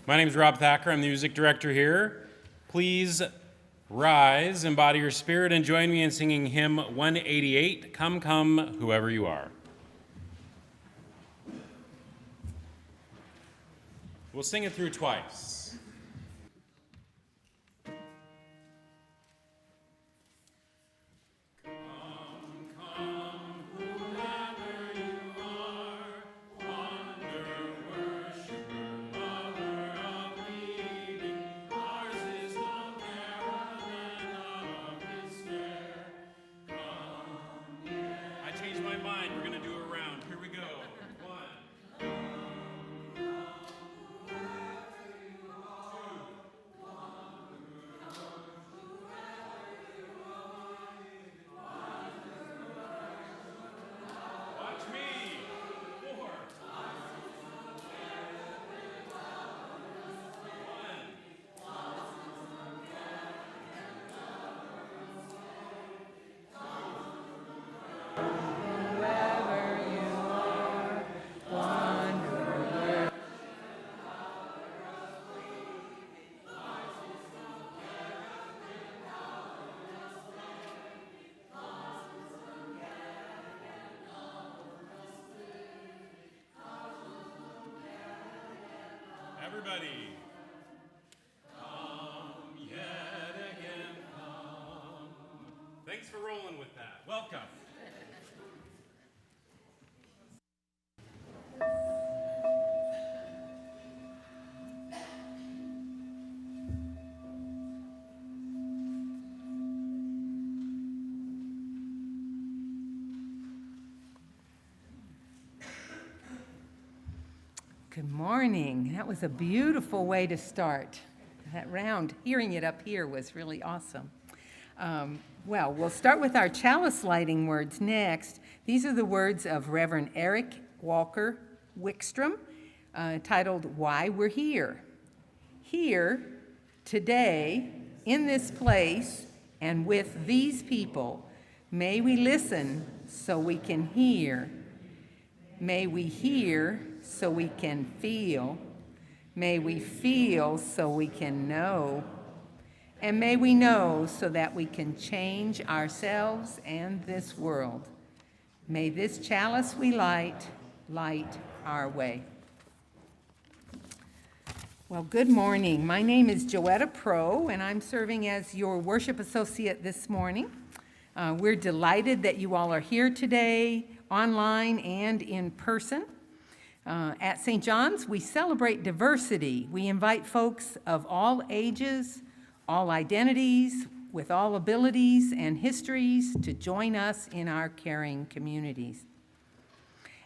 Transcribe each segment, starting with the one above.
My name is Rob Thacker. I'm the music director here. Please rise, embody your spirit, and join me in singing hymn 188, Come, Come, Whoever You Are. We'll sing it through twice. Everybody. Come yet again, come. Thanks for rolling with that. Welcome. Good morning. That was a beautiful way to start. That round, hearing it up here was really awesome. Well, we'll start with our chalice lighting words next. These are the words of Reverend Eric Walker Wickstrom, titled Why We're Here. Here, today, in this place, and with these people, may we listen so we can hear. May we hear so we can feel. May we feel so we can know. And may we know so that we can change ourselves and this world. May this chalice we light our way. Well, good morning. My name is Joetta Pro, and I'm serving as your worship associate this morning. We're delighted that you all are here today, online and in person. At St. John's, we celebrate diversity. We invite folks of all ages, all identities, with all abilities and histories to join us in our caring communities.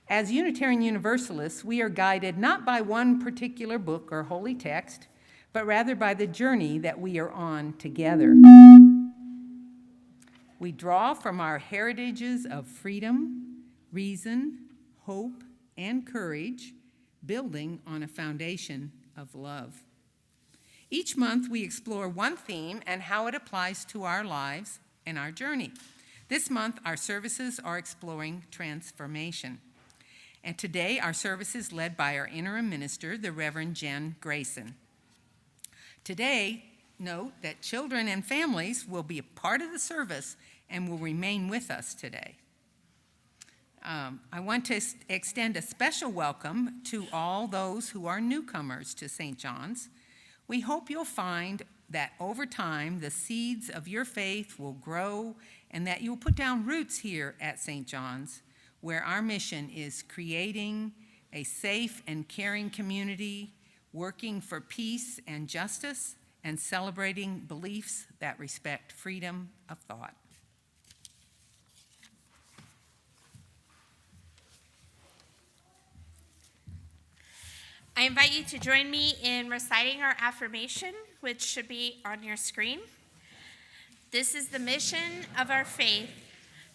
As Unitarian Universalists, we are guided not by one particular book or holy text, but rather by the journey that we are on together. We draw from our heritages of freedom, reason, hope, and courage, building on a foundation of love. Each month, we explore one theme and how it applies to our lives and our journey. This month, our services are exploring transformation. And today, our service is led by our interim minister, the Reverend Jen Grayson. Today, note that children and families will be a part of the service and will remain with us today. I want to extend a special welcome to all those who are newcomers to St. John's. We hope you'll find that over time, the seeds of your faith will grow and that you'll put down roots here at St. John's, where our mission is creating a safe and caring community, working for peace and justice, and celebrating beliefs that respect freedom of thought. I invite you to join me in reciting our affirmation, which should be on your screen. This is the mission of our faith,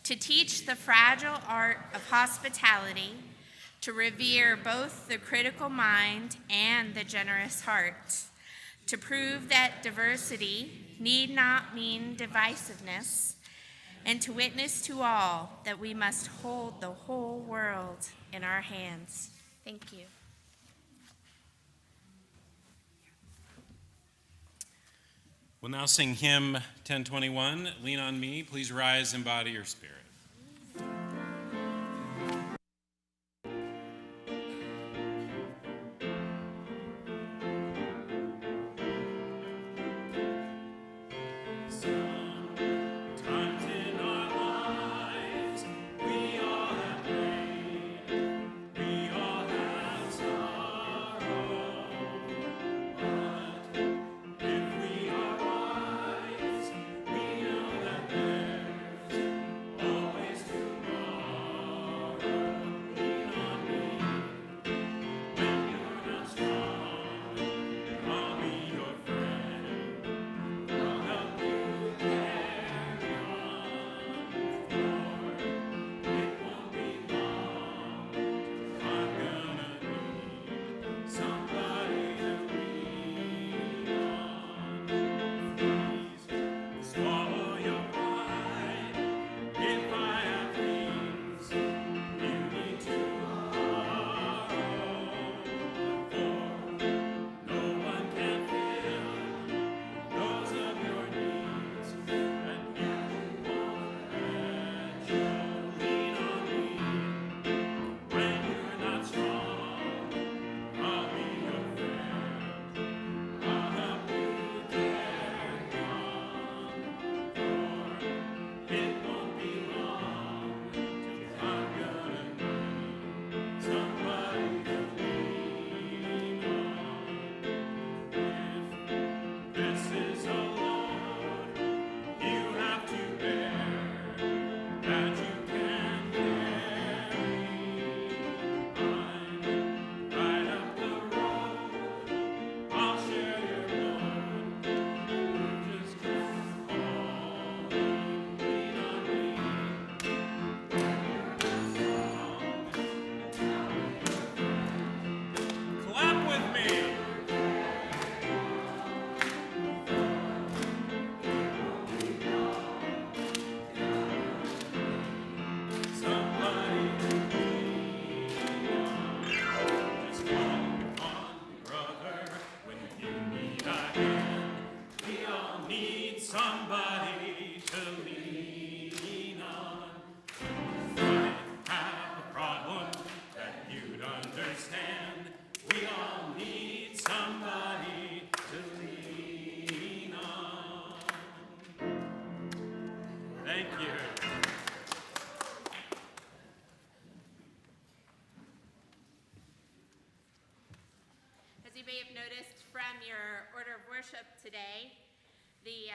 to teach the fragile art of hospitality, to revere both the critical mind and the generous heart, to prove that diversity need not mean divisiveness, and to witness to all that we must hold the whole world in our hands. Thank you. We'll now sing hymn 1021, Lean on Me. Please rise, embody your spirit. You may have noticed from your order of worship today, the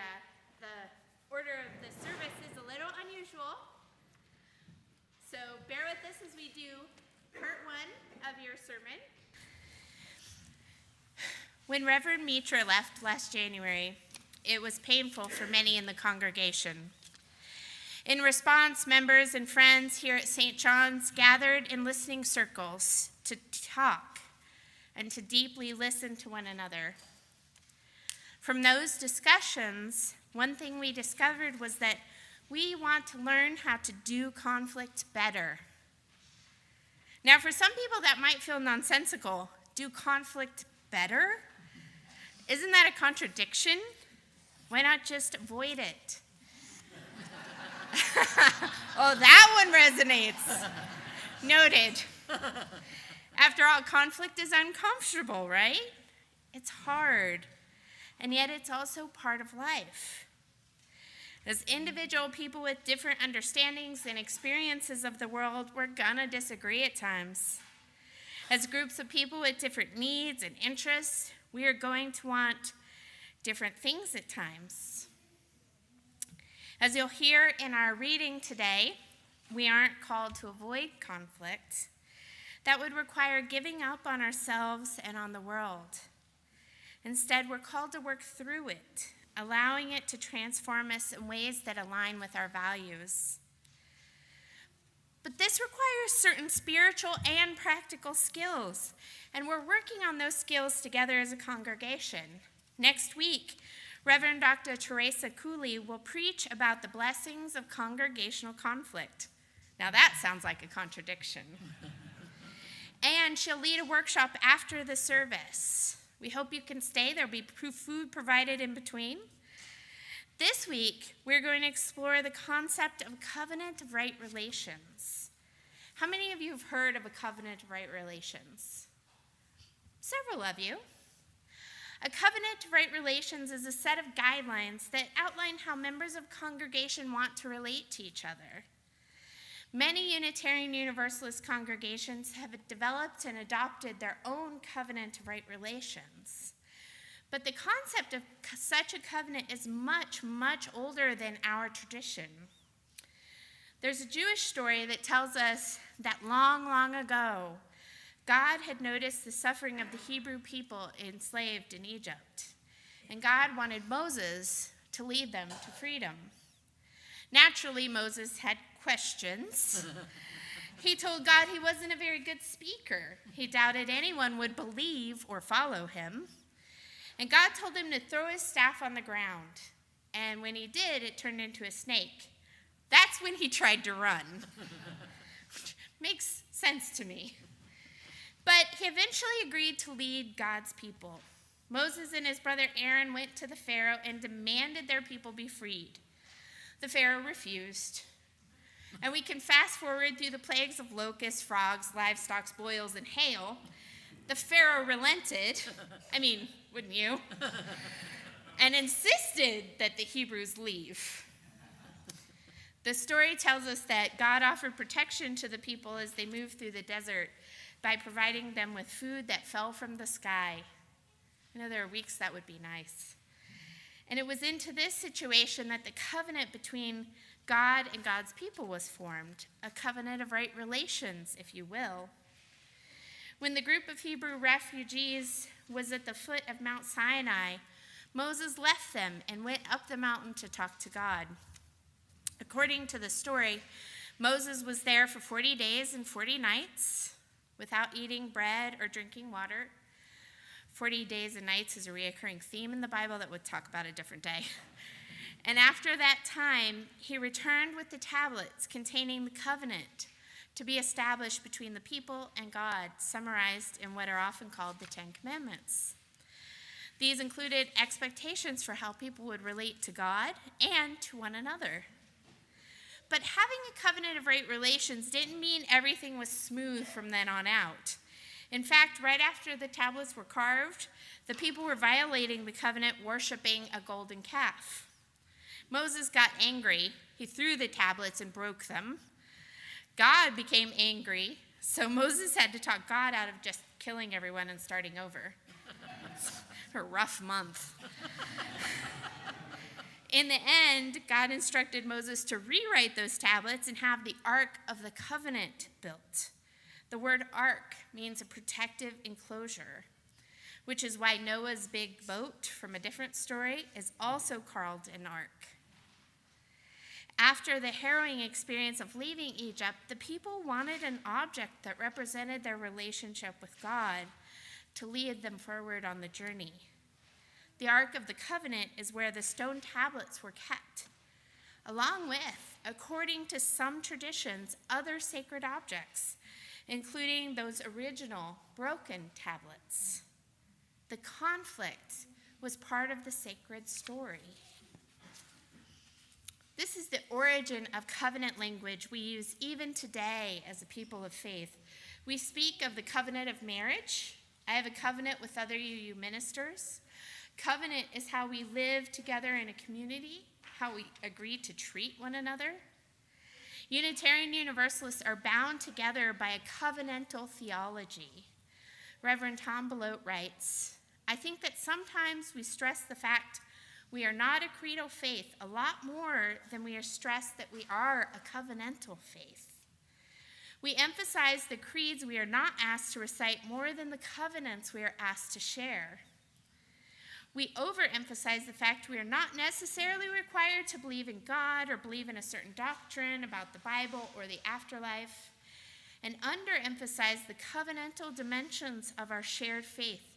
order of the service is a little unusual. So bear with us as we do part 1 of your sermon. When Reverend Mitra left last January, it was painful for many in the congregation. In response, members and friends here at St. John's gathered in listening circles to talk and to deeply listen to one another. From those discussions, one thing we discovered was that we want to learn how to do conflict better. Now, for some people that might feel nonsensical. Do conflict better? Isn't that a contradiction? Why not just avoid it? Oh, that one resonates. Noted. After all, conflict is uncomfortable, right? It's hard, and yet it's also part of life. As individual people with different understandings and experiences of the world, we're gonna disagree at times. As groups of people with different needs and interests, we are going to want different things at times. As you'll hear in our reading today, we aren't called to avoid conflict. That would require giving up on ourselves and on the world. Instead, we're called to work through it, allowing it to transform us in ways that align with our values. But this requires certain spiritual and practical skills, and we're working on those skills together as a congregation. Next week, Reverend Dr. Teresa Cooley will preach about the blessings of congregational conflict. Now that sounds like a contradiction. And she'll lead a workshop after the service. We hope you can stay. There'll be food provided in between. This week, we're going to explore the concept of covenant of right relations. How many of you have heard of a covenant of right relations? Several of you. A covenant of right relations is a set of guidelines that outline how members of a congregation want to relate to each other. Many Unitarian Universalist congregations have developed and adopted their own covenant of right relations. But the concept of such a covenant is much, much older than our tradition. There's a Jewish story that tells us that long, long ago, God had noticed the suffering of the Hebrew people enslaved in Egypt, and God wanted Moses to lead them to freedom. Naturally, Moses had questions. He told God he wasn't a very good speaker. He doubted anyone would believe or follow him. And God told him to throw his staff on the ground. And when he did, it turned into a snake. That's when he tried to run. Which makes sense to me. But he eventually agreed to lead God's people. Moses and his brother Aaron went to the Pharaoh and demanded their people be freed. The Pharaoh refused. And we can fast forward through the plagues of locusts, frogs, livestock, boils, and hail. The Pharaoh relented. I mean, wouldn't you? And insisted that the Hebrews leave. The story tells us that God offered protection to the people as they moved through the desert by providing them with food that fell from the sky. I know there are weeks that would be nice. And it was into this situation that the covenant between God and God's people was formed, a covenant of right relations, if you will. When the group of Hebrew refugees was at the foot of Mount Sinai, Moses left them and went up the mountain to talk to God. According to the story, Moses was there for 40 days and 40 nights without eating bread or drinking water. 40 days and nights is a reoccurring theme in the Bible that we'll talk about a different day. And after that time, he returned with the tablets containing the covenant to be established between the people and God, summarized in what are often called the Ten Commandments. These included expectations for how people would relate to God and to one another. But having a covenant of right relations didn't mean everything was smooth from then on out. In fact, right after the tablets were carved, the people were violating the covenant, worshiping a golden calf. Moses got angry. He threw the tablets and broke them. God became angry, so Moses had to talk God out of just killing everyone and starting over. A rough month. In the end, God instructed Moses to rewrite those tablets and have the Ark of the Covenant built. The word ark means a protective enclosure, which is why Noah's big boat from a different story is also called an ark. After the harrowing experience of leaving Egypt, the people wanted an object that represented their relationship with God to lead them forward on the journey. The Ark of the Covenant is where the stone tablets were kept, along with, according to some traditions, other sacred objects, including those original broken tablets. The conflict was part of the sacred story. This is the origin of covenant language we use even today as a people of faith. We speak of the covenant of marriage. I have a covenant with other UU ministers. Covenant is how we live together in a community, how we agree to treat one another. Unitarian Universalists are bound together by a covenantal theology. Reverend Tom Belote writes, I think that sometimes we stress the fact we are not a creedal faith a lot more than we are stressed that we are a covenantal faith. We emphasize the creeds we are not asked to recite more than the covenants we are asked to share. We overemphasize the fact we are not necessarily required to believe in God or believe in a certain doctrine about the Bible or the afterlife, and underemphasize the covenantal dimensions of our shared faith,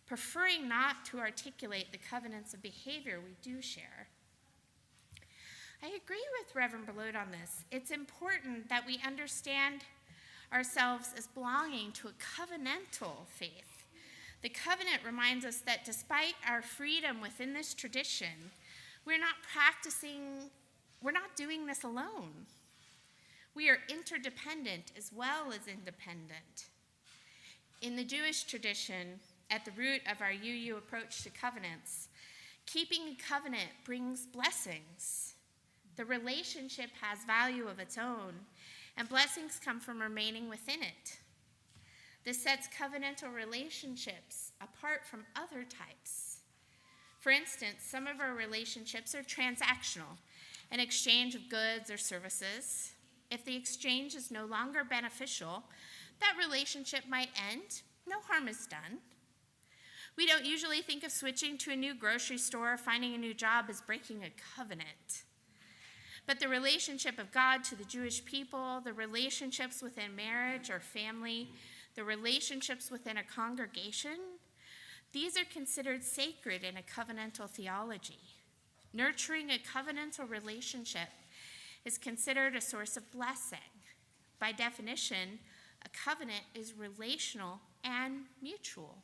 preferring not to articulate the covenants of behavior we do share. I agree with Reverend Belote on this. It's important that we understand ourselves as belonging to a covenantal faith. The covenant reminds us that despite our freedom within this tradition, We're not doing this alone. We are interdependent as well as independent. In the Jewish tradition, at the root of our UU approach to covenants, keeping a covenant brings blessings. The relationship has value of its own, and blessings come from remaining within it. This sets covenantal relationships apart from other types. For instance, some of our relationships are transactional, an exchange of goods or services. If the exchange is no longer beneficial, that relationship might end. No harm is done. We don't usually think of switching to a new grocery store or finding a new job as breaking a covenant. But the relationship of God to the Jewish people, the relationships within marriage or family, the relationships within a congregation, these are considered sacred in a covenantal theology. Nurturing a covenantal relationship is considered a source of blessing. By definition, a covenant is relational and mutual.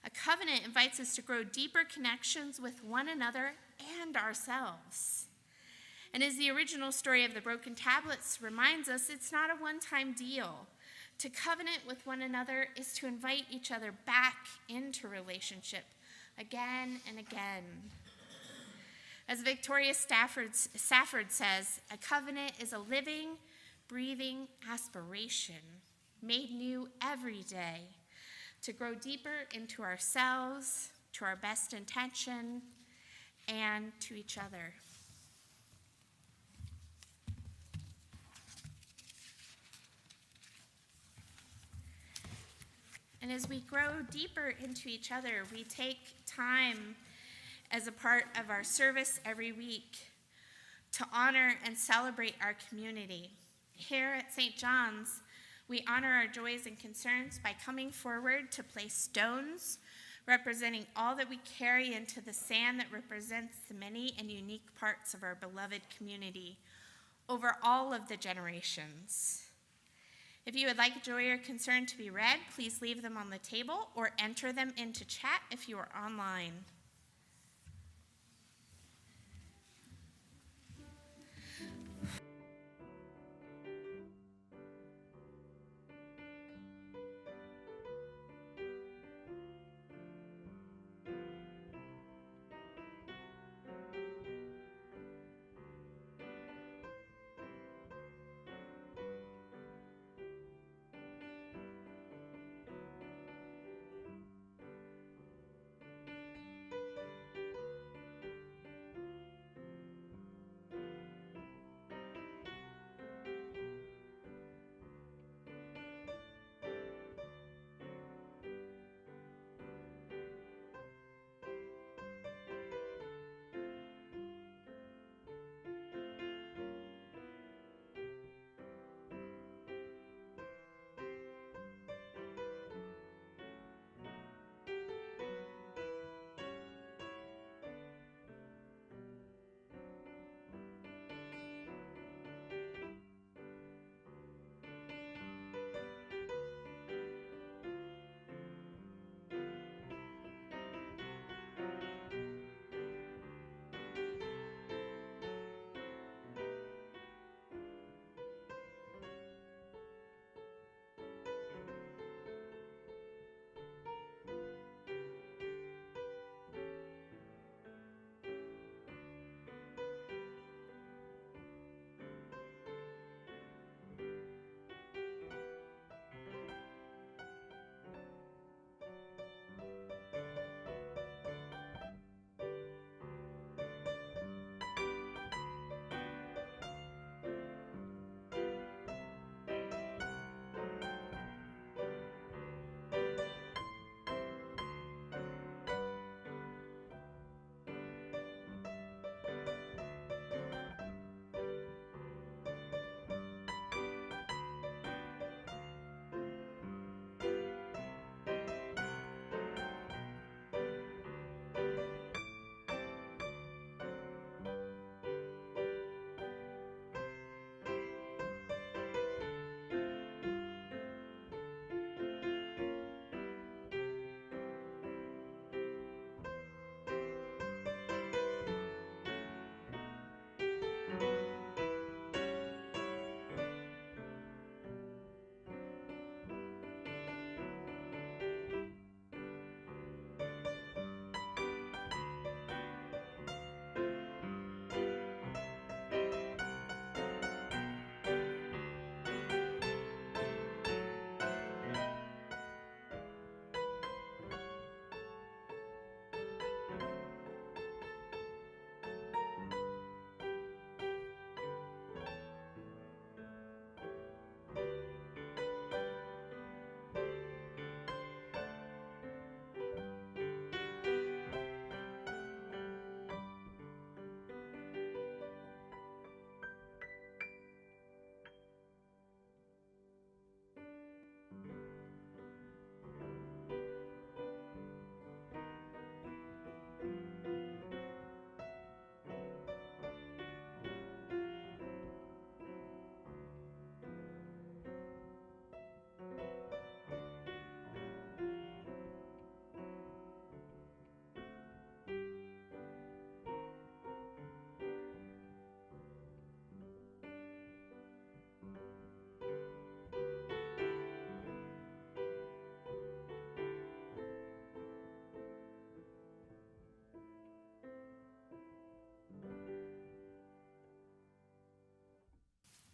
A covenant invites us to grow deeper connections with one another and ourselves. And as the original story of the broken tablets reminds us, it's not a one-time deal. To covenant with one another is to invite each other back into relationship again and again. As Victoria Safford says, a covenant is a living, breathing aspiration made new every day to grow deeper into ourselves, to our best intention, and to each other. And as we grow deeper into each other, we take time as a part of our service every week to honor and celebrate our community. Here at St. John's, we honor our joys and concerns by coming forward to place stones representing all that we carry into the sand that represents the many and unique parts of our beloved community over all of the generations. If you would like a joy or concern to be read, please leave them on the table or enter them into chat if you are online.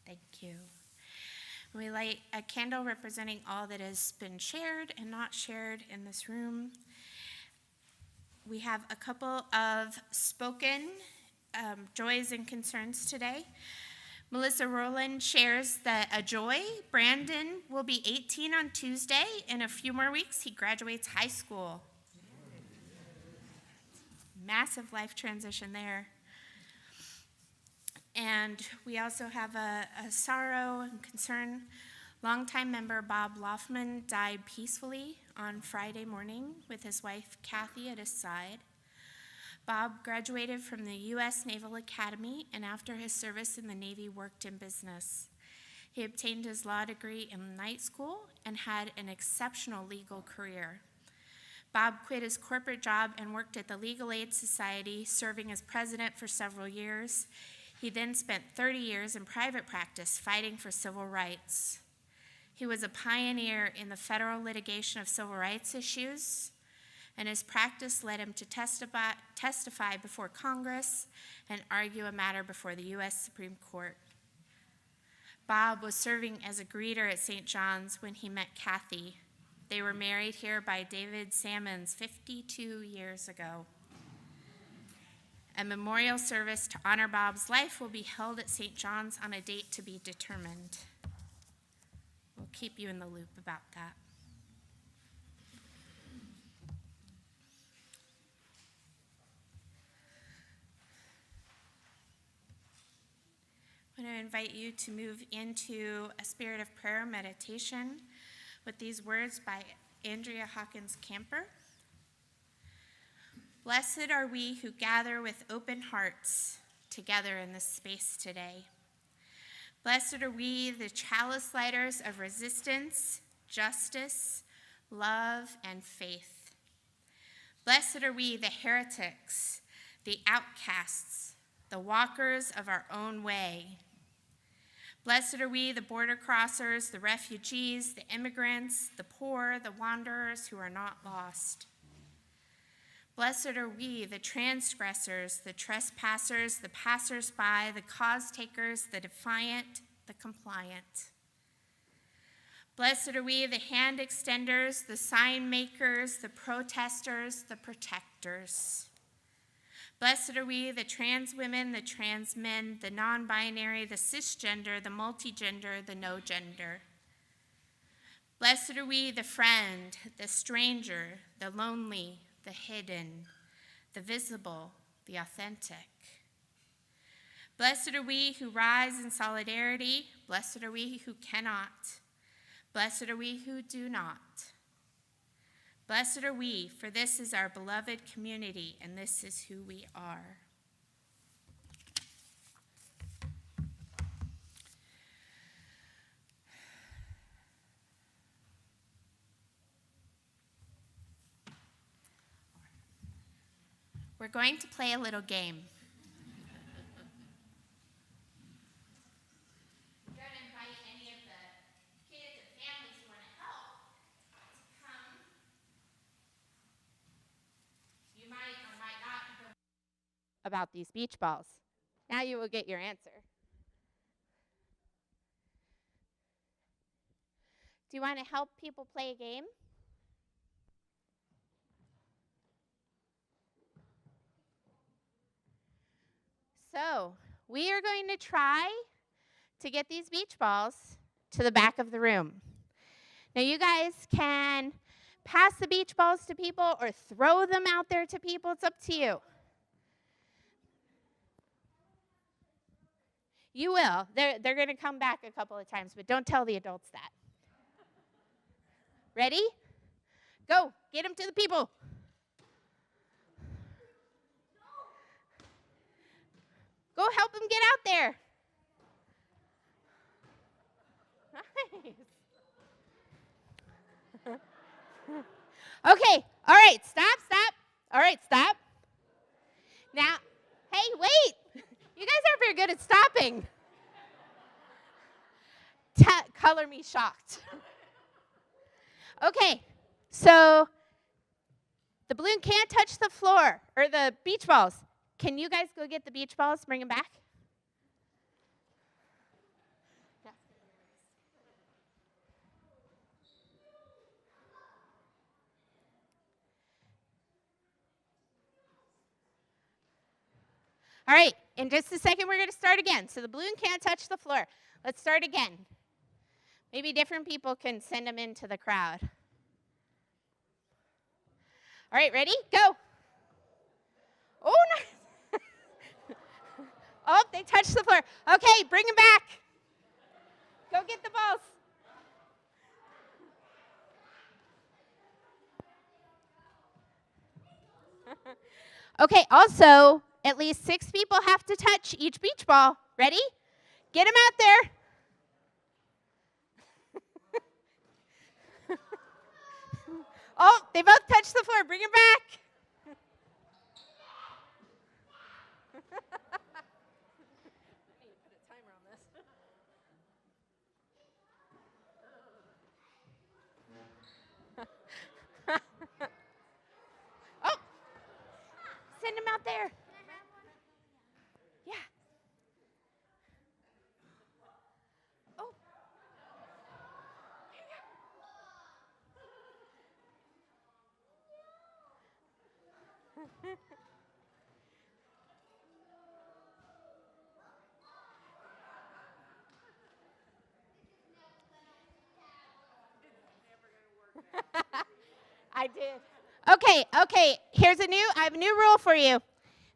Thank you. We light a candle representing all that has been shared and not shared in this room. We have a couple of spoken joys and concerns today. Melissa Rowland shares that a joy. Brandon will be 18 on Tuesday. In a few more weeks, he graduates high school. Massive life transition there. And we also have a sorrow and concern. Longtime member Bob Loffman died peacefully on Friday morning with his wife Kathy at his side. Bob graduated from the U.S. Naval Academy and after his service in the Navy worked in business. He obtained his law degree in night school and had an exceptional legal career. Bob quit his corporate job and worked at the Legal Aid Society, serving as president for several years. He then spent 30 years in private practice fighting for civil rights. He was a pioneer in the federal litigation of civil rights issues, and his practice led him to testify before Congress and argue a matter before the U.S. Supreme Court. Bob was serving as a greeter at St. John's when he met Kathy. They were married here by David Salmons 52 years ago. A memorial service to honor Bob's life will be held at St. John's on a date to be determined. We'll keep you in the loop about that. I'm going to invite you to move into a spirit of prayer meditation with these words by Andrea Hawkins Camper. Blessed are we who gather with open hearts together in this space today. Blessed are we, the chalice lighters of resistance, justice, love, and faith. Blessed are we, the heretics, the outcasts, the walkers of our own way. Blessed are we, the border crossers, the refugees, the immigrants, the poor, the wanderers who are not lost. Blessed are we, the transgressors, the trespassers, the passers-by, the cause-takers, the defiant, the compliant. Blessed are we, the hand extenders, the sign makers, the protesters, the protectors. Blessed are we, the trans women, the trans men, the non-binary, the cisgender, the multigender, the no gender. Blessed are we, the friend, the stranger, the lonely, the hidden, the visible, the authentic. Blessed are we who rise in solidarity. Blessed are we who cannot. Blessed are we who do not. Blessed are we, for this is our beloved community, and this is who we are. We're going to play a little game. I'm going to invite any of the kids and families who want to help to come. You might or might not know about these beach balls. Now you will get your answer. Do you want to help people play a game? So, we are going to try to get these beach balls to the back of the room. Now, you guys can pass the beach balls to people or throw them out there to people. It's up to you. You will. They're going to come back a couple of times, but don't tell the adults that. Ready? Go. Get them to the people. Go help them get out there. Nice. Okay, all right, stop. All right, stop. Now, hey, wait. You guys aren't very good at stopping. Color me shocked. Okay, so the balloon can't touch the floor, or the beach balls. Can you guys go get the beach balls, bring them back? All right, in just a second, we're going to start again. So the balloon can't touch the floor. Let's start again. Maybe different people can send them into the crowd. All right, ready? Go. Oh, nice. Oh, they touched the floor. Okay, bring them back. Go get the balls. Okay, also, at least 6 people have to touch each beach ball. Ready? Get them out there. Oh, they both touched the floor. Bring them back. Oh, send them out there. Yeah. Oh. I did. Okay. I have a new rule for you.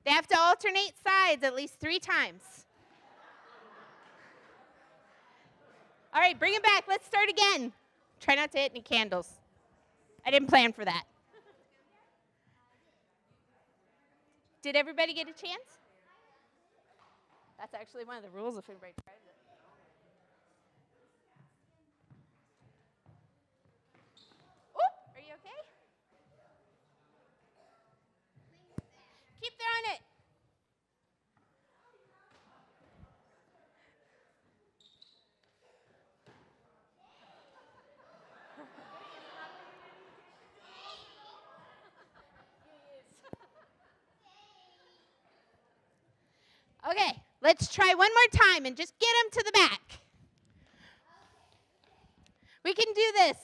They have to alternate sides at least 3 times. All right, bring it back. Let's start again. Try not to hit any candles. I didn't plan for that. Did everybody get a chance? That's actually one of the rules if anybody tries it. Oh, are you okay? Keep throwing it. Okay, let's try one more time and just get them to the back. We can do this.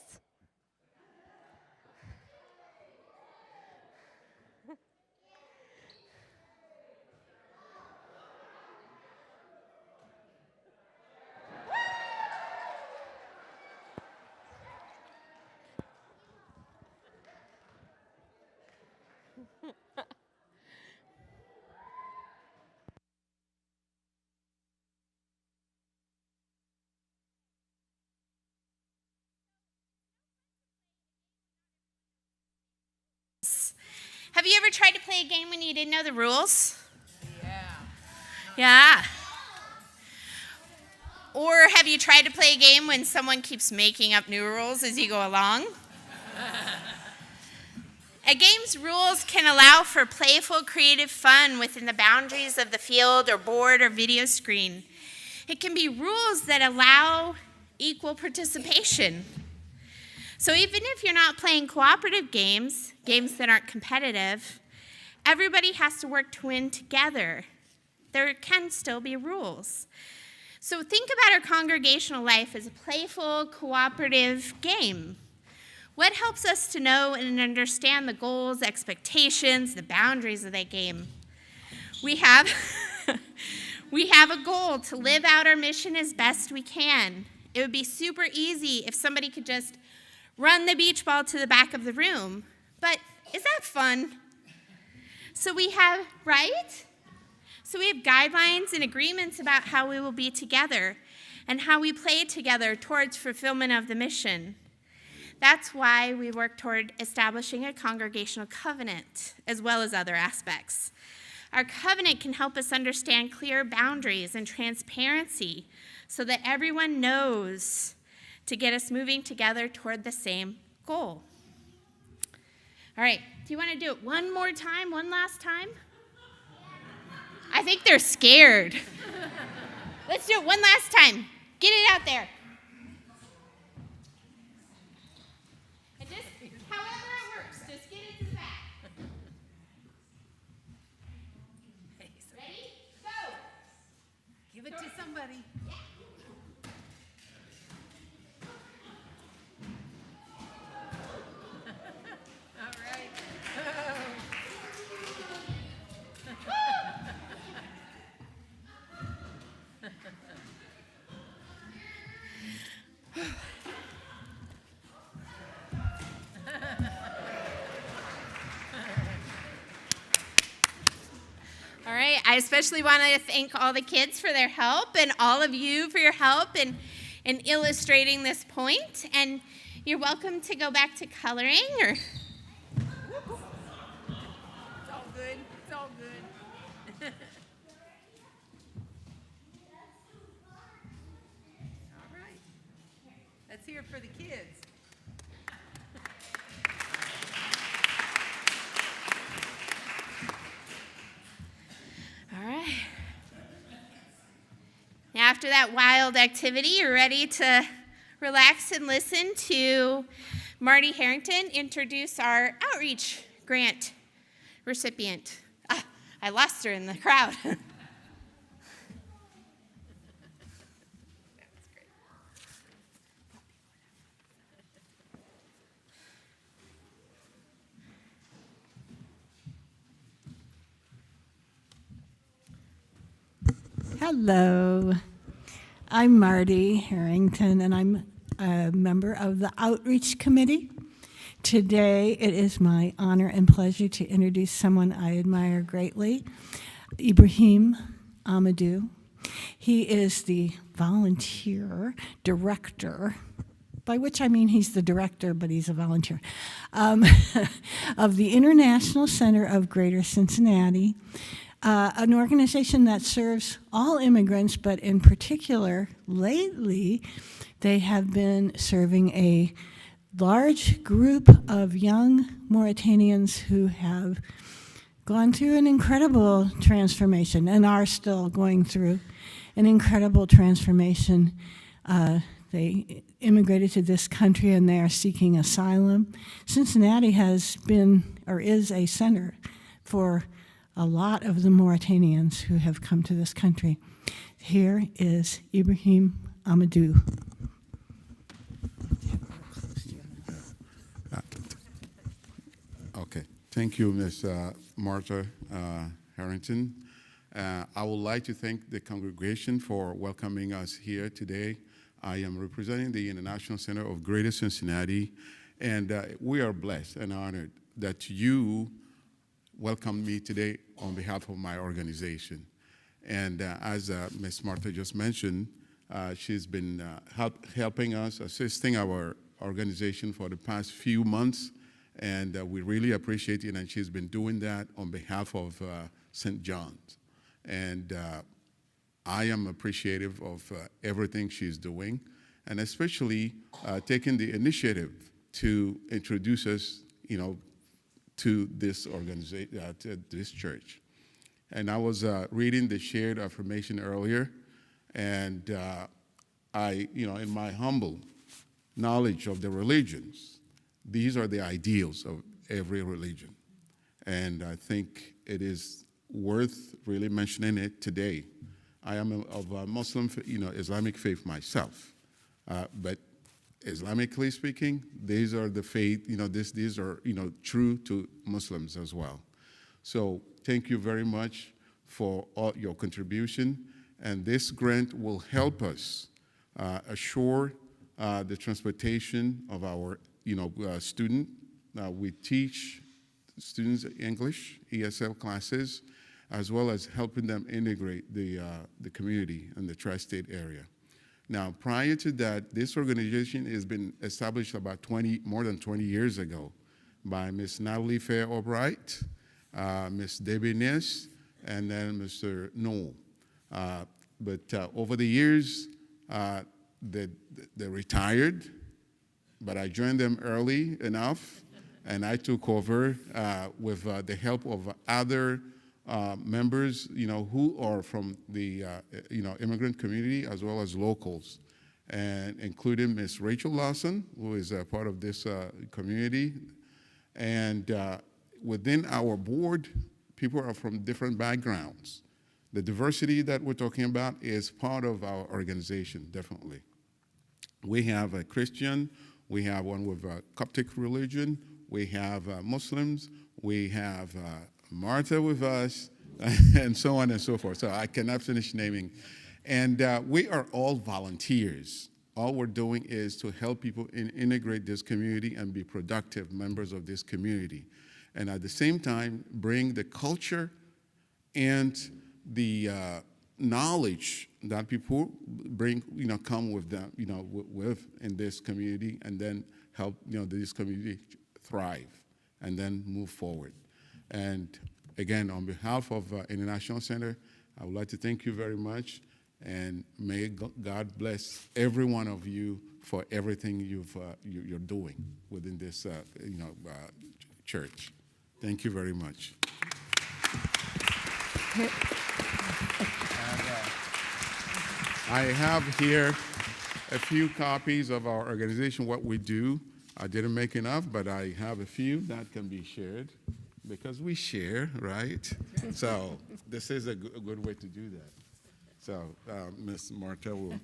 Have you ever tried to play a game when you didn't know the rules? Yeah. Or have you tried to play a game when someone keeps making up new rules as you go along? A game's rules can allow for playful, creative fun within the boundaries of the field or board or video screen. It can be rules that allow equal participation. So even if you're not playing cooperative games that aren't competitive, everybody has to work to win together. There can still be rules. So think about our congregational life as a playful, cooperative game. What helps us to know and understand the goals, expectations, the boundaries of that game? We have a goal to live out our mission as best we can. It would be super easy if somebody could just run the beach ball to the back of the room. But is that fun? So we have guidelines and agreements about how we will be together and how we play together towards fulfillment of the mission. That's why we work toward establishing a congregational covenant, as well as other aspects. Our covenant can help us understand clear boundaries and transparency so that everyone knows to get us moving together toward the same goal. All right, do you want to do it one more time, one last time? I think they're scared. Let's do it one last time. Get it out there. And just, however it works, just get it to the back. Ready? Go. Give it to somebody. All right. I especially want to thank all the kids for their help and all of you for your help in illustrating this point. And you're welcome to go back to coloring or... It's all good. It's all good. All right. Let's hear it for the kids. All right. Now, after that wild activity, you're ready to relax and listen to Marty Harrington introduce our outreach grant recipient. I lost her in the crowd. Hello, I'm Marty Harrington, and I'm a member of the Outreach Committee. Today, it is my honor and pleasure to introduce someone I admire greatly, Ibrahim Amadou. He is the volunteer director, by which I mean he's the director, but he's a volunteer, of the International Center of Greater Cincinnati, an organization that serves all immigrants, but in particular, lately, they have been serving a large group of young Mauritanians who have gone through an incredible transformation and are still going through an incredible transformation. They immigrated to this country and they are seeking asylum. Cincinnati has been, or is, a center for a lot of the Mauritanians who have come to this country. Here is Ibrahim Amadou. Okay, thank you, Ms. Martha Harrington. I would like to thank the congregation for welcoming us here today. I am representing the International Center of Greater Cincinnati, and we are blessed and honored that you welcomed me today on behalf of my organization. And as Ms. Martha just mentioned, she's been helping us, assisting our organization for the past few months, and we really appreciate it, and she's been doing that on behalf of St. John's. And I am appreciative of everything she's doing, and especially taking the initiative to introduce us, to this organization, to this church. And I was reading the shared affirmation earlier, and I, in my humble knowledge of the religions, these are the ideals of every religion. And I think it is worth really mentioning it today. I am of a Muslim, Islamic faith myself, but Islamically speaking, these are the faith, these are, true to Muslims as well. So thank you very much for all your contribution, and this grant will help us assure the transportation of our, student. We teach students English, ESL classes, as well as helping them integrate the community and the tri-state area. Now, prior to that, this organization has been established about more than 20 years ago by Ms. Natalie Fair Albright, Ms. Debbie Ness, and then Mr. Noel. But over the years, they retired, but I joined them early enough, and I took over with the help of other members, who are from the, immigrant community as well as locals, and including Ms. Rachel Lawson, who is a part of this community. And within our board, people are from different backgrounds. The diversity that we're talking about is part of our organization, definitely. We have a Christian, we have one with a Coptic religion, we have Muslims, we have Martha with us, and so on and so forth. So I cannot finish naming. And we are all volunteers. All we're doing is to help people integrate this community and be productive members of this community. And at the same time, bring the culture and the knowledge that people bring, come with them, with in this community, and then help, this community thrive and then move forward. And again, on behalf of International Center, I would like to thank you very much, and may God bless every one of you for everything you're doing within this, church. Thank you very much. I have here a few copies of our organization, what we do. I didn't make enough, but I have a few that can be shared because we share, right? So this is a good way to do that. So Ms. Marta will,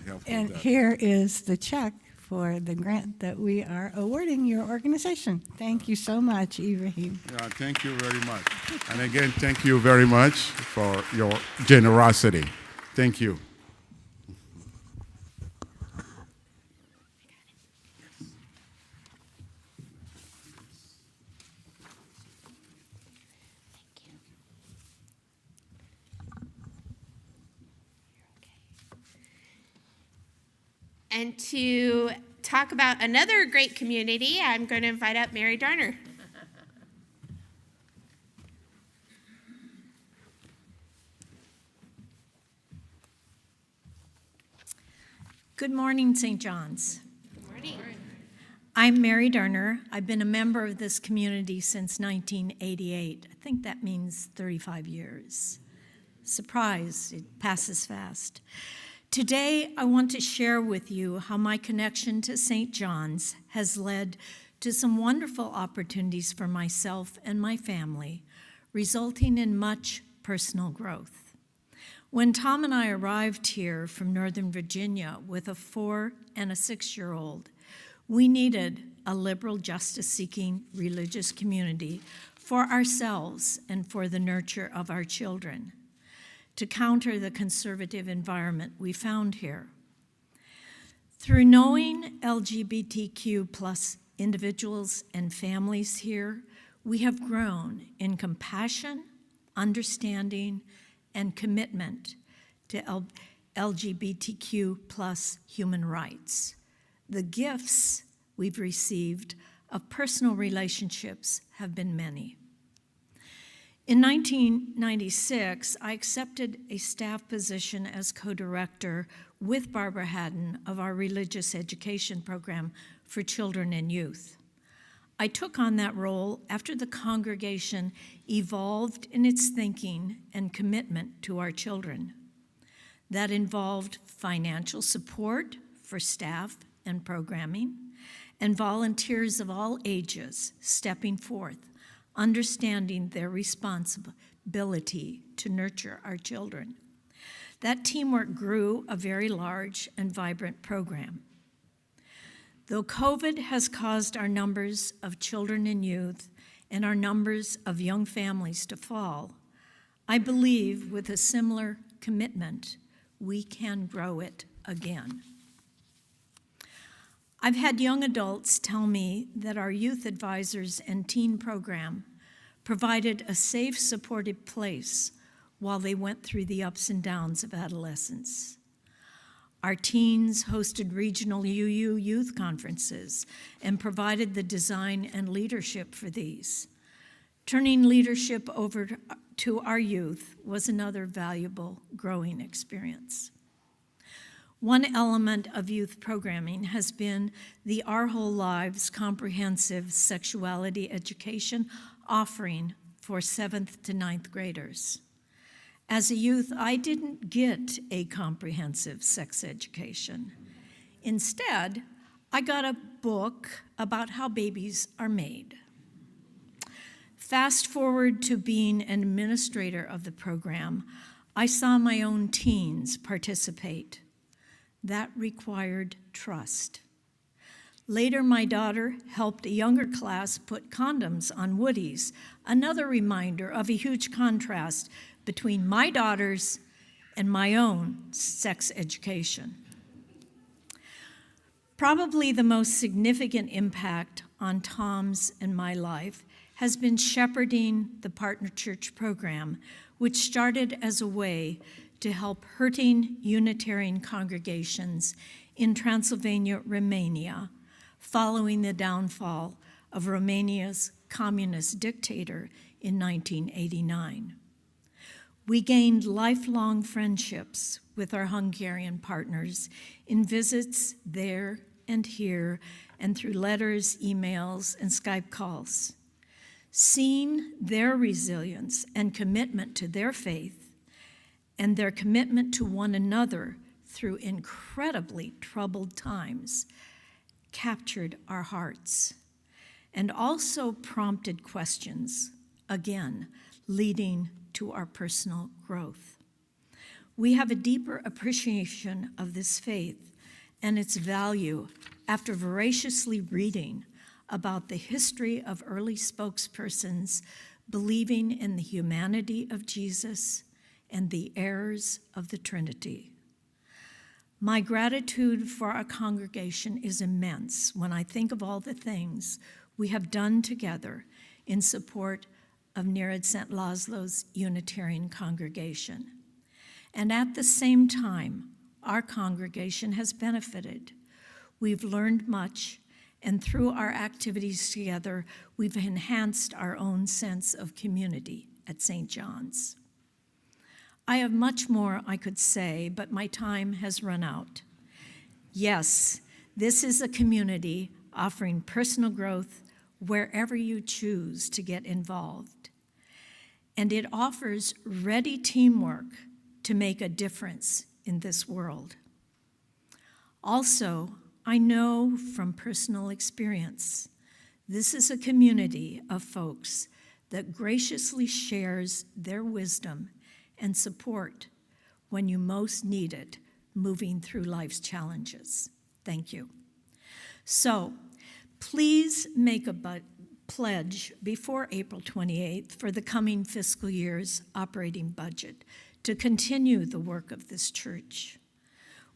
help And with that. here is the check for the grant that we are awarding your organization. Thank you so much, Ibrahim. Thank you very much. And again, thank you very much for your generosity. Thank you. And to talk about another great community, I'm going to invite up Mary Darner. Good morning, St. John's. Good morning. I'm Mary Darner. I've been a member of this community since 1988. I think that means 35 years. Surprise, it passes fast. Today, I want to share with you how my connection to St. John's has led to some wonderful opportunities for myself and my family, resulting in much personal growth. When Tom and I arrived here from Northern Virginia with a 4- and a 6-year-old, we needed a liberal, justice-seeking religious community for ourselves and for the nurture of our children, to counter the conservative environment we found here. Through knowing LGBTQ plus individuals and families here, we have grown in compassion, understanding, and commitment to LGBTQ plus human rights. The gifts we've received of personal relationships have been many. In 1996, I accepted a staff position as co-director with Barbara Haddon of our religious education program for children and youth. I took on that role after the congregation evolved in its thinking and commitment to our children. That involved financial support for staff and programming, and volunteers of all ages stepping forth, understanding their responsibility to nurture our children. That teamwork grew a very large and vibrant program. Though COVID has caused our numbers of children and youth and our numbers of young families to fall, I believe with a similar commitment, we can grow it again. I've had young adults tell me that our youth advisors and teen program provided a safe, supportive place while they went through the ups and downs of adolescence. Our teens hosted regional UU youth conferences and provided the design and leadership for these. Turning leadership over to our youth was another valuable growing experience. One element of youth programming has been the Our Whole Lives comprehensive sexuality education offering for 7th to 9th graders. As a youth, I didn't get a comprehensive sex education. Instead, I got a book about how babies are made. Fast forward to being an administrator of the program, I saw my own teens participate. That required trust. Later, my daughter helped a younger class put condoms on woodies, another reminder of a huge contrast between my daughters and my own sex education. Probably the most significant impact on Tom's and my life has been shepherding the Partner Church program, which started as a way to help hurting Unitarian congregations in Transylvania, Romania, following the downfall of Romania's communist dictator in 1989. We gained lifelong friendships with our Hungarian partners in visits there and here and through letters, emails, and Skype calls. Seeing their resilience and commitment to their faith and their commitment to one another through incredibly troubled times captured our hearts and also prompted questions, again, leading to our personal growth. We have a deeper appreciation of this faith and its value after voraciously reading about the history of early spokespersons believing in the humanity of Jesus and the errors of the Trinity. My gratitude for our congregation is immense when I think of all the things we have done together in support of Nered St. Laszlo's Unitarian congregation. And at the same time, our congregation has benefited. We've learned much, and through our activities together, we've enhanced our own sense of community at St. John's. I have much more I could say, but my time has run out. Yes, this is a community offering personal growth wherever you choose to get involved. And it offers ready teamwork to make a difference in this world. Also, I know from personal experience, this is a community of folks that graciously shares their wisdom and support when you most need it, moving through life's challenges. Thank you. So, please make a pledge before April 28th for the coming fiscal year's operating budget to continue the work of this church.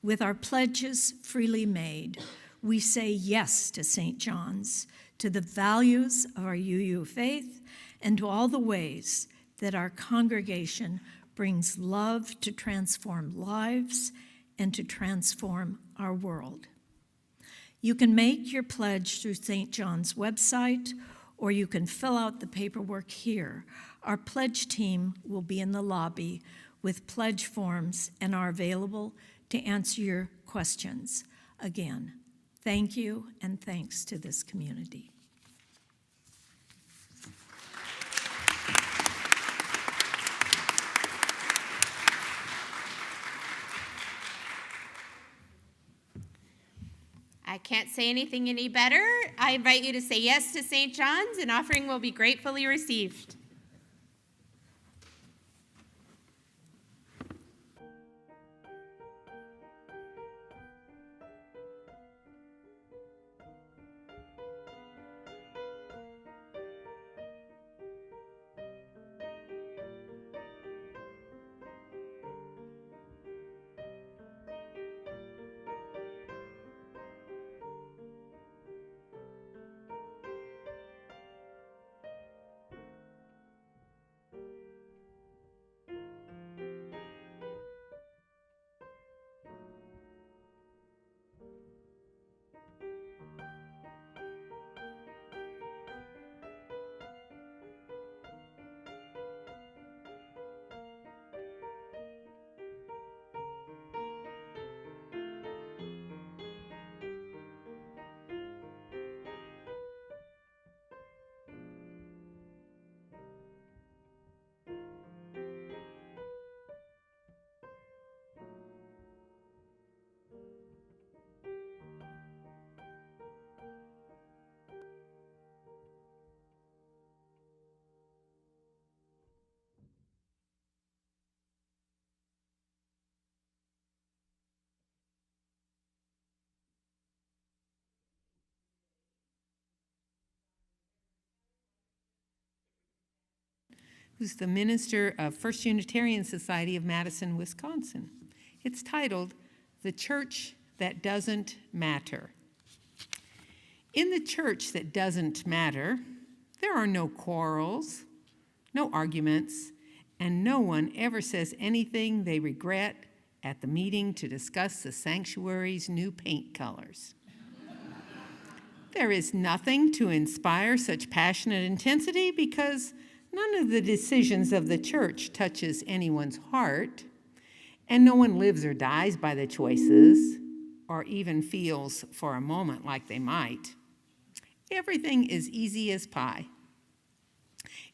With our pledges freely made, we say yes to St. John's, to the values of our UU faith, and to all the ways that our congregation brings love to transform lives and to transform our world. You can make your pledge through St. John's website, or you can fill out the paperwork here. Our pledge team will be in the lobby with pledge forms and are available to answer your questions. Again, thank you and thanks to this community. I can't say anything any better. I invite you to say yes to St. John's. An offering will be gratefully received. Who's the minister of First Unitarian Society of Madison, Wisconsin. It's titled, The Church That Doesn't Matter. In the church that doesn't matter, there are no quarrels, no arguments, and no one ever says anything they regret at the meeting to discuss the sanctuary's new paint colors. There is nothing to inspire such passionate intensity because none of the decisions of the church touches anyone's heart, and no one lives or dies by the choices, or even feels for a moment like they might. Everything is easy as pie.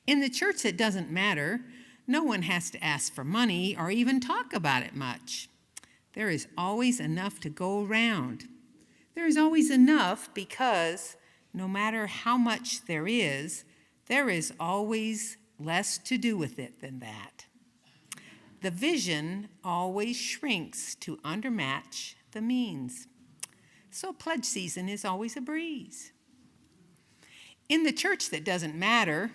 In the church that doesn't matter, no one has to ask for money or even talk about it much. There is always enough to go around. There is always enough because no matter how much there is always less to do with it than that. The vision always shrinks to undermatch the means. So pledge season is always a breeze. In the church that doesn't matter,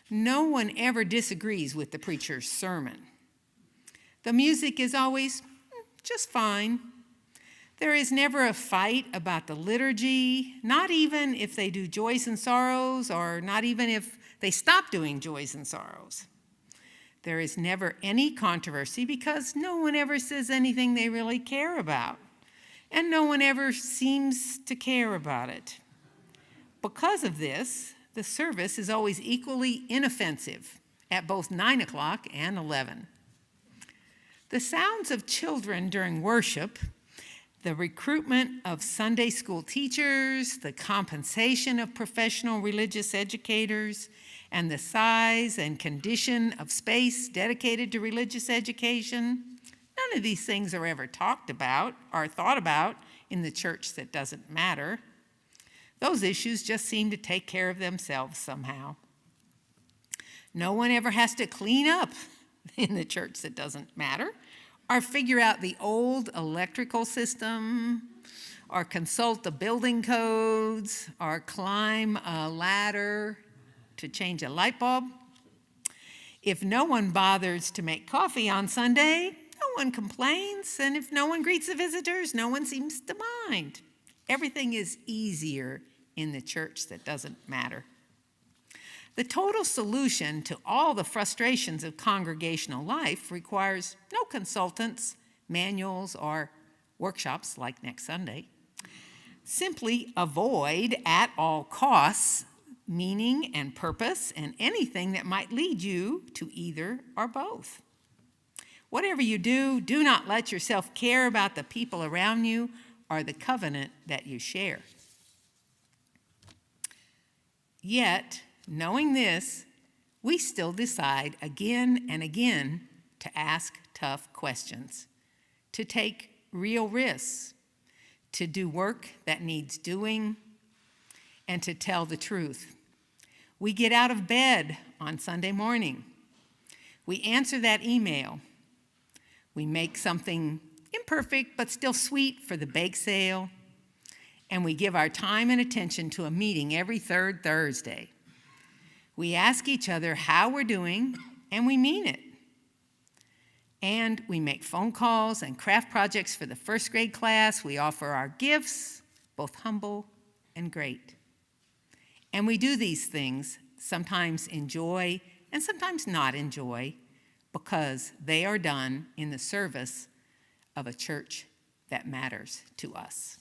no one ever disagrees with the preacher's sermon. The music is always just fine. There is never a fight about the liturgy, not even if they do joys and sorrows, or not even if they stop doing joys and sorrows. There is never any controversy because no one ever says anything they really care about, and no one ever seems to care about it. Because of this, the service is always equally inoffensive at both 9 o'clock and 11. The sounds of children during worship, the recruitment of Sunday school teachers, the compensation of professional religious educators, and the size and condition of space dedicated to religious education, none of these things are ever talked about or thought about in the church that doesn't matter. Those issues just seem to take care of themselves somehow. No one ever has to clean up in the church that doesn't matter, or figure out the old electrical system, or consult the building codes, or climb a ladder to change a light bulb. If no one bothers to make coffee on Sunday, no one complains, and if no one greets the visitors, no one seems to mind. Everything is easier in the church that doesn't matter. The total solution to all the frustrations of congregational life requires no consultants, manuals, or workshops like next Sunday. Simply avoid at all costs meaning and purpose and anything that might lead you to either or both. Whatever you do, do not let yourself care about the people around you or the covenant that you share. Yet, knowing this, we still decide again and again to ask tough questions, to take real risks, to do work that needs doing, and to tell the truth. We get out of bed on Sunday morning. We answer that email. We make something imperfect but still sweet for the bake sale. And we give our time and attention to a meeting every third Thursday. We ask each other how we're doing, and we mean it. And we make phone calls and craft projects for the first grade class. We offer our gifts, both humble and great. And we do these things, sometimes in joy and sometimes not in joy, because they are done in the service of a church that matters to us.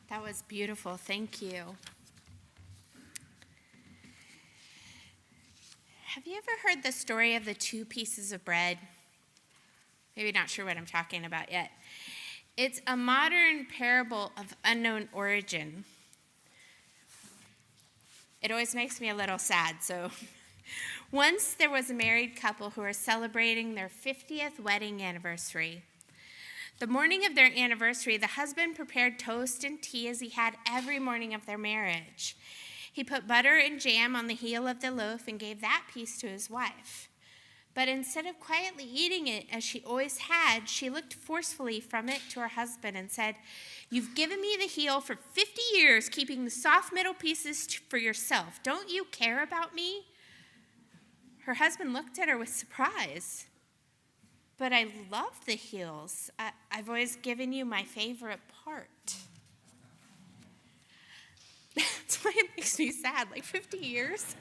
That was beautiful. Thank you. Have you ever heard the story of the 2 pieces of bread? Maybe not sure what I'm talking about yet. It's a modern parable of unknown origin. It always makes me a little sad. So once there was a married couple who were celebrating their 50th wedding anniversary. The morning of their anniversary, the husband prepared toast and tea as he had every morning of their marriage. He put butter and jam on the heel of the loaf and gave that piece to his wife. But instead of quietly eating it as she always had, she looked forcefully from it to her husband and said, "You've given me the heel for 50 years, keeping the soft middle pieces for yourself. Don't you care about me?" Her husband looked at her with surprise. "But I love the heels. I've always given you my favorite part." That's why it makes me sad, like 50 years.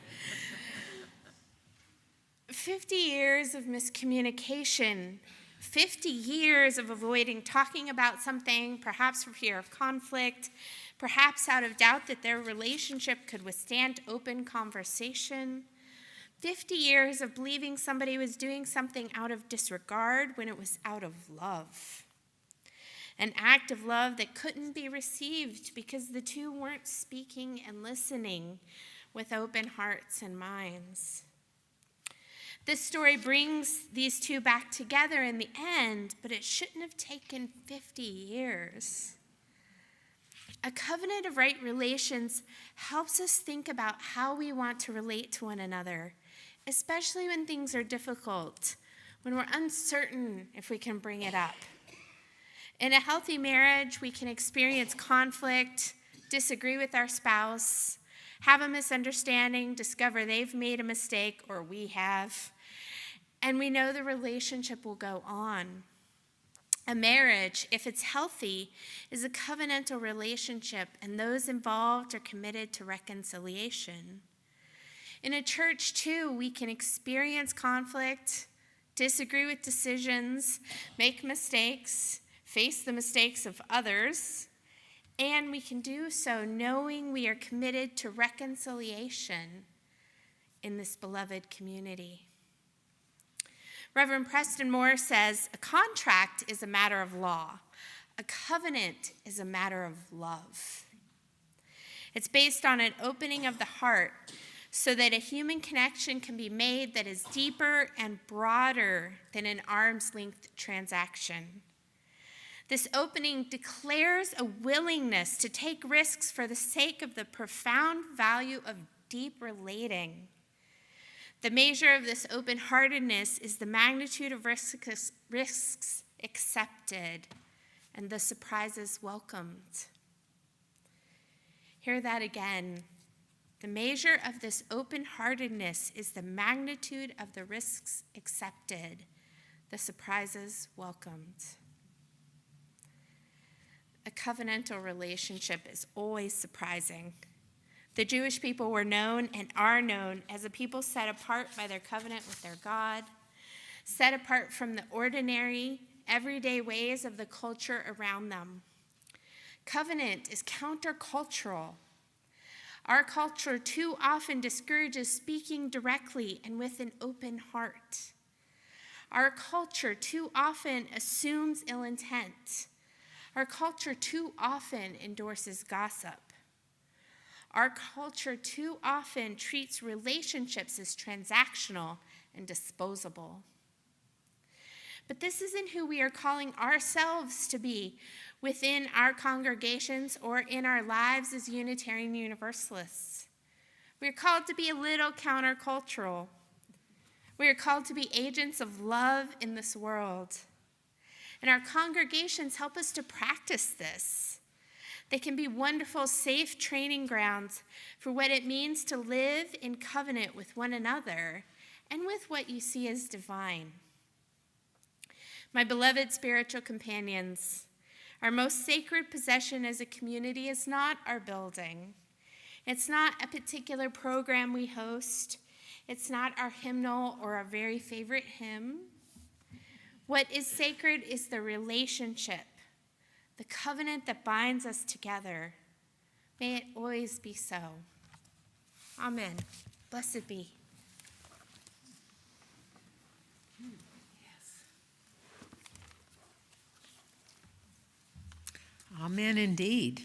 50 years of miscommunication, 50 years of avoiding talking about something, perhaps for fear of conflict, perhaps out of doubt that their relationship could withstand open conversation. 50 years of believing somebody was doing something out of disregard when it was out of love. An act of love that couldn't be received because the two weren't speaking and listening with open hearts and minds. This story brings these two back together in the end, but it shouldn't have taken 50 years. A covenant of right relations helps us think about how we want to relate to one another, especially when things are difficult, when we're uncertain if we can bring it up. In a healthy marriage, we can experience conflict, disagree with our spouse, have a misunderstanding, discover they've made a mistake or we have, and we know the relationship will go on. A marriage, if it's healthy, is a covenantal relationship, and those involved are committed to reconciliation. In a church, too, we can experience conflict, disagree with decisions, make mistakes, face the mistakes of others, and we can do so knowing we are committed to reconciliation in this beloved community. Reverend Preston Moore says, a contract is a matter of law. A covenant is a matter of love. It's based on an opening of the heart so that a human connection can be made that is deeper and broader than an arm's length transaction. This opening declares a willingness to take risks for the sake of the profound value of deep relating. The measure of this open-heartedness is the magnitude of risks accepted and the surprises welcomed. Hear that again. The measure of this open-heartedness is the magnitude of the risks accepted, the surprises welcomed. A covenantal relationship is always surprising. The Jewish people were known and are known as a people set apart by their covenant with their God, set apart from the ordinary, everyday ways of the culture around them. Covenant is countercultural. Our culture too often discourages speaking directly and with an open heart. Our culture too often assumes ill intent. Our culture too often endorses gossip. Our culture too often treats relationships as transactional and disposable. But this isn't who we are calling ourselves to be within our congregations or in our lives as Unitarian Universalists. We're called to be a little countercultural. We are called to be agents of love in this world. And our congregations help us to practice this. They can be wonderful, safe training grounds for what it means to live in covenant with one another and with what you see as divine. My beloved spiritual companions, our most sacred possession as a community is not our building. It's not a particular program we host. It's not our hymnal or our very favorite hymn. What is sacred is the relationship, the covenant that binds us together. May it always be so. Amen. Blessed be. Amen indeed.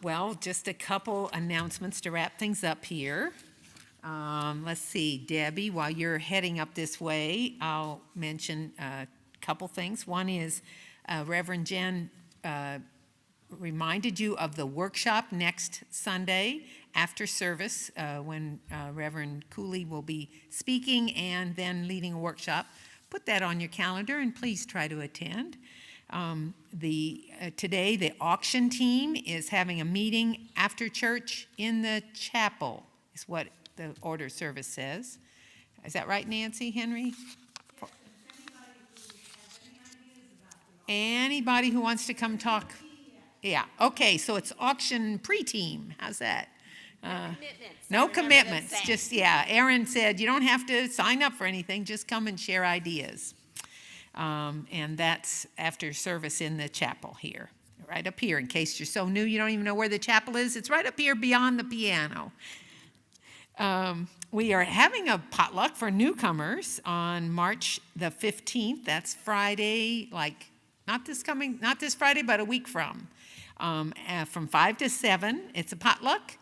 Well, just a couple announcements to wrap things up here. Let's see, Debbie, while you're heading up this way, I'll mention a couple things. One is Reverend Jen reminded you of the workshop next Sunday after service when Reverend Cooley will be speaking and then leading a workshop. Put that on your calendar and please try to attend. Today, the auction team is having a meeting after church in the chapel, is what the order service says. Is that right, Nancy, Henry? Anybody who wants to come talk? Yeah, okay, so it's auction pre-team. How's that? No commitments, just, yeah. Aaron said you don't have to sign up for anything, just come and share ideas. And that's after service in the chapel here, right up here. In case you're so new, you don't even know where the chapel is. It's right up here beyond the piano. We are having a potluck for newcomers on March the 15th. That's Friday, like not this Friday, but a week from 5 to 7. It's a potluck.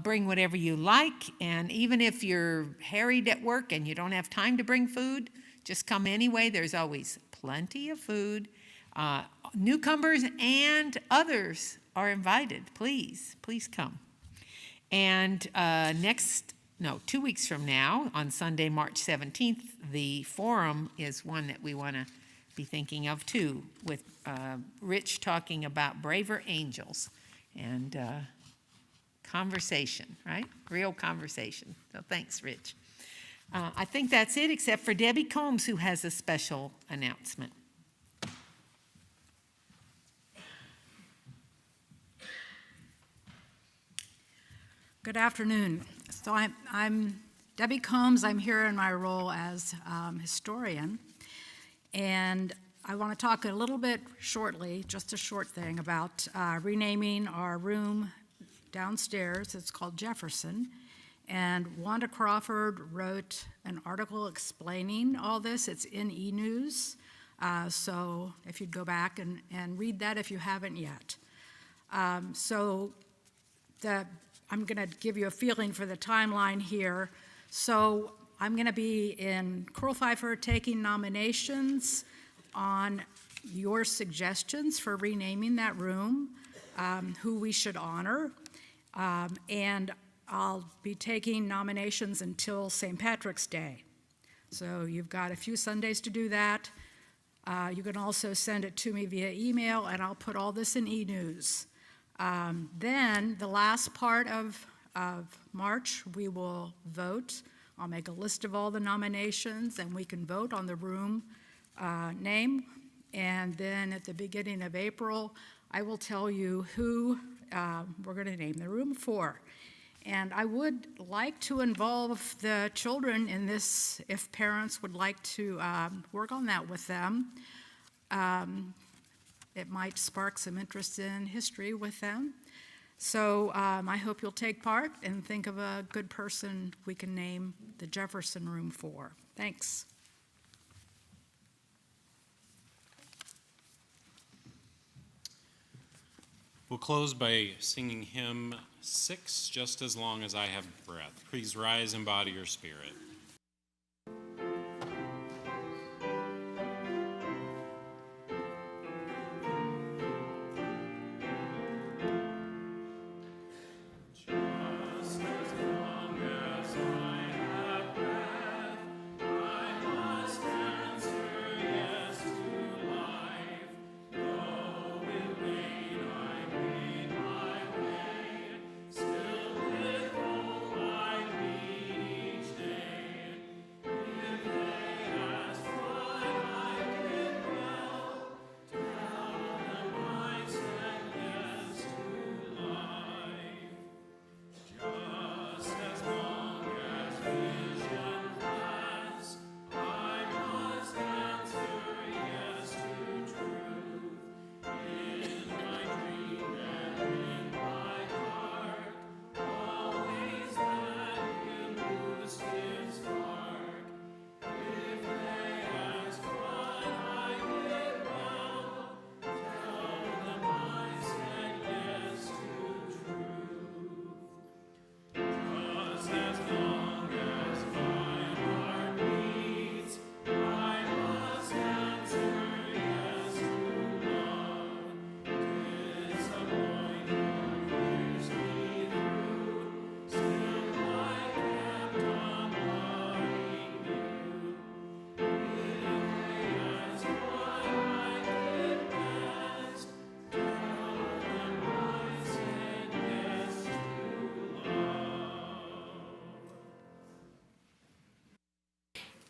Bring whatever you like. And even if you're harried at work and you don't have time to bring food, just come anyway. There's always plenty of food. Newcomers and others are invited. Please come. And 2 weeks from now, on Sunday, March 17th, the forum is one that we want to be thinking of too, with Rich talking about braver angels and conversation, right? Real conversation. So thanks, Rich. I think that's it, except for Debbie Combs, who has a special announcement. Good afternoon. So I'm Debbie Combs. I'm here in my role as historian, and I want to talk a little bit shortly, just a short thing, about renaming our room downstairs. It's called Jefferson, and Wanda Crawford wrote an article explaining all this. It's in eNews, so if you'd go back and read that if you haven't yet. I'm going to give you a feeling for the timeline here. So I'm going to be in Coral Pfeiffer taking nominations on your suggestions for renaming that room, who we should honor, and I'll be taking nominations until St. Patrick's Day. So you've got a few Sundays to do that. You can also send it to me via email, and I'll put all this in eNews. Then the last part of March, we will vote. I'll make a list of all the nominations, and we can vote on the room name. And then at the beginning of April, I will tell you who we're going to name the room for. And I would like to involve the children in this if parents would like to work on that with them. It might spark some interest in history with them. So I hope you'll take part and think of a good person we can name the Jefferson Room for. Thanks. We'll close by singing hymn 6, Just as Long as I Have Breath. Please rise and embody your spirit.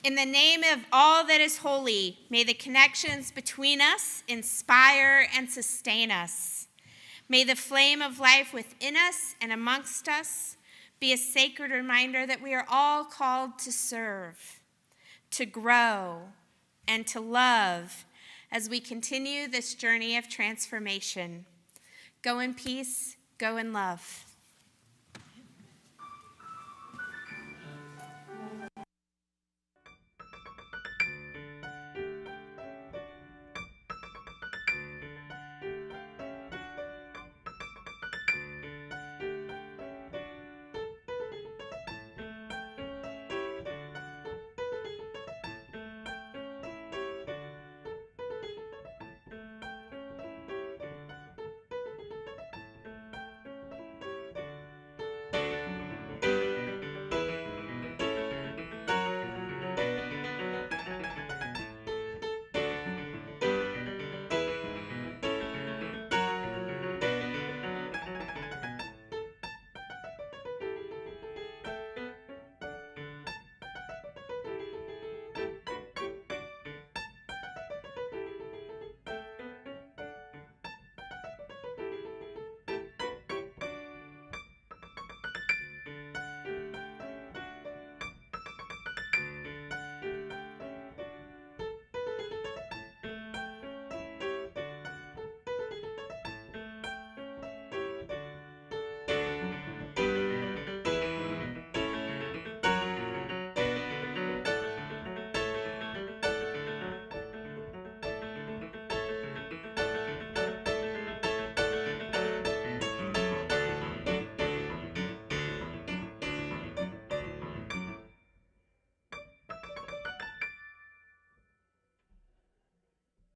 In the name of all that is holy, may the connections between us inspire and sustain us. May the flame of life within us and amongst us be a sacred reminder that we are all called to serve, to grow, and to love as we continue this journey of transformation. Go in peace, go in love.